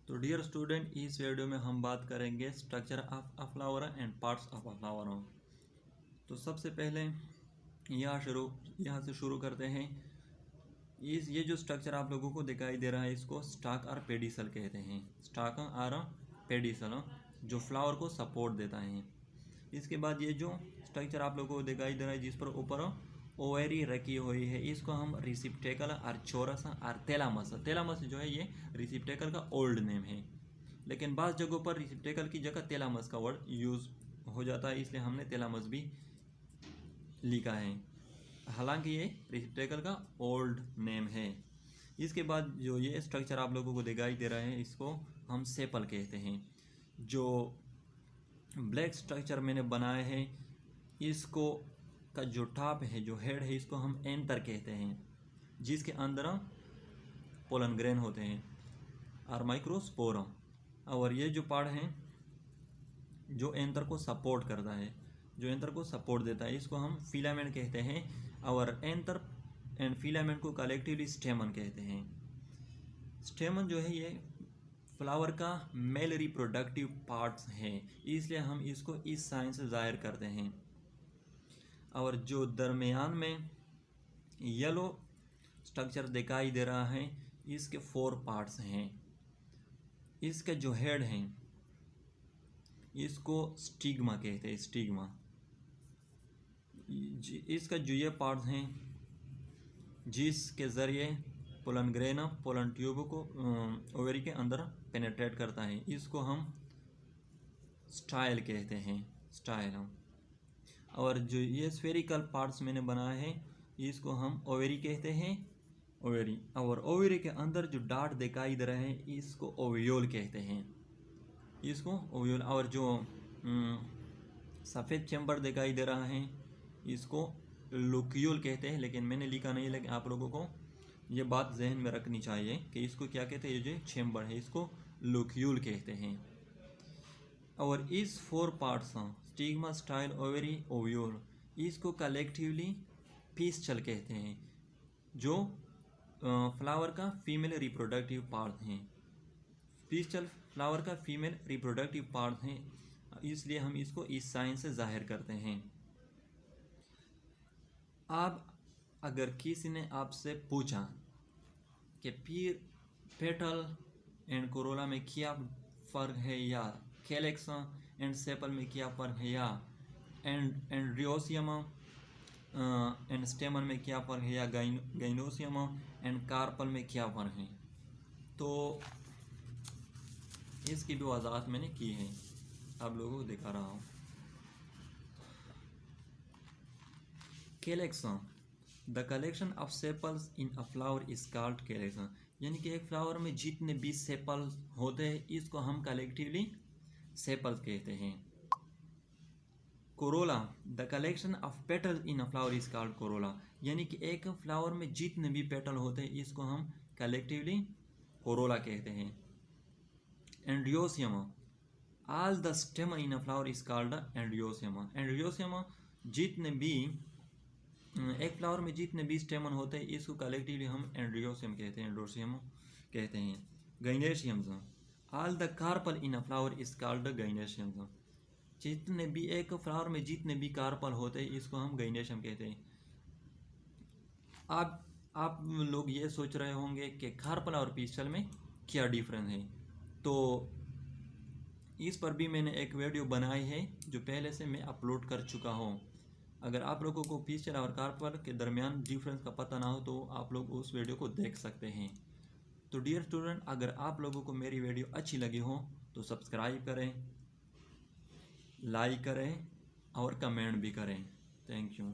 तो dear student, इस video में हम बात करेंगे structure of a flower and parts of a flower. तो सबसे पहले यहाँ से शुरू करते हैं। ये जो स्ट्रक्चर आप लोगों को दिखाई दे रहा है, इसको स्टॉक और पेडिसल कहते हैं। स्टॉक और पेडिसल जो फ्लावर को सपोर्ट देता है। इसके बाद ये जो स्ट्रक्चर आप लोगों को दिखाई दे रहा है, जिस पर ऊपर ओवेरी रखी हुई है, इसको हम रिसिप्टेकल और चोरस और थैलामस। थैलामस जो है ये रिसिप्टेकल का ओल्ड नेम है, लेकिन बाज़ जगहों पर रिसिप्टेकल की जगह थैलामस का वर्ड यूज़ हो जाता है, इसलिए हमने थैलामस भी लिखा है। हालांकि ये रिसिप्टेकल का ओल्ड नेम है। इसके बाद जो ये स्ट्रक्चर आप लोगों को दिखाई दे रहा है, इसको हम सेपल कहते हैं। जो ब्लैक स्ट्रक्चर मैंने बनाया है, इसको का जो टॉप है, जो हेड है, इसको हम एंथर कहते हैं, जिसके अंदर पोलन ग्रेन होते हैं और माइक्रोस्पोरम। और ये जो पार्ट है जो एंथर को सपोर्ट करता है, जो एंथर को सपोर्ट देता है, इसको हम फिलामेंट कहते हैं। और एंथर एंड फिलामेंट को कलेक्टिवली स्टेमन कहते हैं। स्टेमन जो है ये फ्लावर का मेल रिप्रोडक्टिव पार्ट्स है, इसलिए हम इसको इस साइन से जाहिर करते हैं। और जो दरमियान में येलो स्ट्रक्चर दिखाई दे रहा है, इसके 4 पार्ट्स हैं। इसके जो हेड हैं, इसको स्टिग्मा कहते हैं। स्टिग्मा इसका जो ये पार्ट्स हैं, जिसके ज़रिए पोलन ग्रेन पोलन ट्यूब को ओवरी के अंदर पेनेट्रेट करता है, इसको हम स्टाइल कहते हैं। स्टाइल। और जो ये स्फेरिकल पार्ट्स मैंने बनाए हैं, इसको हम ओवरी कहते हैं। ओवरी। और ओवरी के अंदर जो डाट दिखाई दे रहे हैं, इसको ओव्यूल कहते हैं। इसको ओव्यूल। और जो सफ़ेद चैम्बर दिखाई दे रहा है, इसको लुक्यूल कहते हैं, लेकिन मैंने लिखा नहीं, लेकिन आप लोगों को ये बात जहन में रखनी चाहिए कि इसको क्या कहते हैं। ये जो चैम्बर है, इसको लुक्यूल कहते हैं। और इस 4 parts stigma, style, ovary, ovule, इसको कलेक्टिवली पिस्टल कहते हैं, जो फ्लावर का फीमेल रिप्रोडक्टिव पार्ट हैं। पिस्टल फ्लावर का फीमेल रिप्रोडक्टिव पार्ट हैं, इसलिए हम इसको इस साइन से जाहिर करते हैं। अब अगर किसी ने आपसे पूछा कि पेटल एंड कोरोला में क्या फ़र्क है, या कैलेक्स एंड सेपल में क्या फ़र्क है, या एंड्रियोसियम एंड स्टेमन में क्या फ़र्क है, या गाइनोसियम एंड कार्पल में क्या फ़र्क है, तो इसकी भी वजाहत मैंने की है, आप लोगों को दिखा रहा हूँ। Calyx, the collection of sepals in a flower is called calyx. यानी कि एक फ्लावर में जितने भी सेपल्स होते हैं, इसको हम कलेक्टिवली सेपल्स कहते हैं। Corolla, the collection of petal in a flower is called Corolla. यानी कि एक फ्लावर में जितने भी पेटल होते हैं, इसको हम कलेक्टिवली कोरोला कहते हैं। Androecium, all the stamen in a flower is called androecium. Androecium जितने भी एक फ्लावर में जितने भी स्टेमन होते हैं, इसको कलेक्टिवली हम एंड्रियोसियम कहते हैं, एंड्रोसियम कहते हैं। Gynoeciums, all the carpel in a flower is called gynoeciums. जितने भी एक फ्लावर में जितने भी कार्पल होते हैं, इसको हम गाइनेशियम कहते हैं। आप लोग ये सोच रहे होंगे कि कार्पल और पिस्टल में क्या डिफरेंस है, तो इस पर भी मैंने एक वीडियो बनाई है, जो पहले से मैं अपलोड कर चुका हूँ। अगर आप लोगों को पिस्टल और कार्पल के दरमियान डिफरेंस का पता ना हो, तो आप लोग उस वीडियो को देख सकते हैं। तो डियर स्टूडेंट, अगर आप लोगों को मेरी वीडियो अच्छी लगी हो तो सब्सक्राइब करें, लाइक करें और कमेंट भी करें। Thank you.